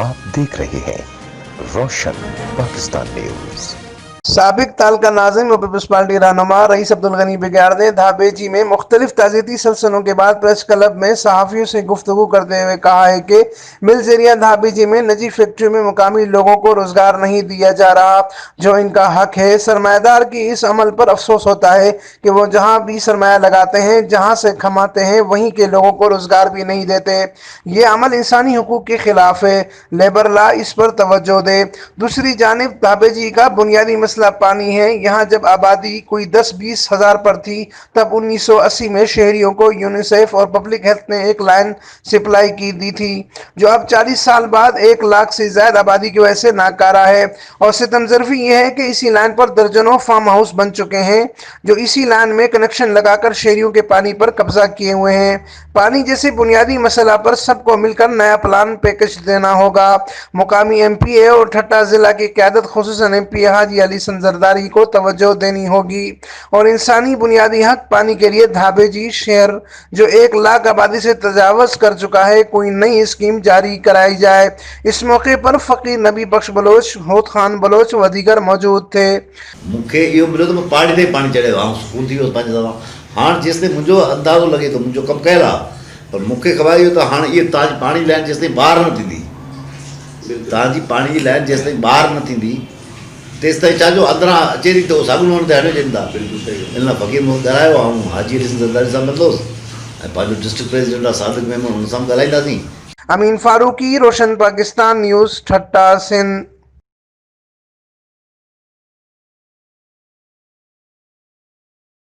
आप देख रहे हैं रोशन पाकिस्तान न्यूज। साबिक तालका नाज़िम और पीपल्स पार्टी रहनुमा रईस अब्दुल गनी बिगाड़ ने धाबेजी में मुख्तलिफ ताज़ियती सिलसिलों के बाद प्रेस क्लब में सहाफ़ियों से गुफ्तगू करते हुए कहा है कि मिल जरिया धाबेजी में निजी फैक्ट्री में मुकामी लोगों को रोजगार नहीं दिया जा रहा जो इनका हक है। सरमायादार की इस अमल पर अफसोस होता है कि वो जहाँ भी सरमाया लगाते हैं, जहाँ से कमाते हैं, वहीं के लोगों को रोजगार भी नहीं देते। ये अमल इंसानी हुकूक के खिलाफ है। लेबर ला इस पर तवज्जो दे। दूसरी जानिब धाबेजी का बुनियादी मसला पानी है। यहाँ जब आबादी कोई 10-20 हजार पर थी तब 1980 में शहरियों को यूनिसेफ और पब्लिक हेल्थ ने एक लाइन सप्लाई की दी थी जो अब 40 साल बाद 1 लाख से ज्यादा आबादी की वजह से नाकारा है। और सितमजरफी यह है कि इसी लाइन पर दर्जनों फार्म हाउस बन चुके हैं जो इसी लाइन में कनेक्शन लगाकर शहरियों के पानी पर कब्जा किए हुए हैं। पानी जैसे बुनियादी मसला पर सबको मिलकर नया प्लान पैकेज देना होगा। मुकामी MPA और ठट्टा जिला की क़यादत खुसूसन MP हाजी अली जरदारी को तवज्जो देनी होगी और इंसानी बुनियादी हक पानी के लिए धाबेजी शहर जो 1 लाख आबादी से तजावज कर चुका है कोई नई स्कीम जारी कराई जाए। इस मौके पर फकीर नबी बख्श बलोच, होत खान बलोच व दीगर मौजूद थे। मूंखे इहो मिलियो त मां पाणी ते पाणी चढ़ियो ऐं सुकून थी वियो पंहिंजे दफ़ा। हाणे जेसिताईं मुंहिंजो अंदाज़ो लॻे थो मुंहिंजो कमु कयल आहे पर मूंखे ख़बर इहो त हाणे इहा तव्हांजी पाणी लाइन जेसिताईं ॿाहिरि न थींदी, तव्हांजी पाणी जी लाइन जेसिताईं ॿाहिरि न थींदी तेसिताईं छाजो अंदरां अचे थी त साॻियो माण्हू त हलियो वञनि था। इन लाइ फ़क़ीर मूंखे ॻाल्हायो ऐं हाजी अली ज़रदारी सां मिलंदुसि ऐं पंहिंजो डिस्ट्रिक्ट प्रेसिडेंट आहे सादिक मेमन, हुन सां ॻाल्हाईंदासीं। अमीन फारूकी, रोशन पाकिस्तान न्यूज़, ठट्टा, सिंध।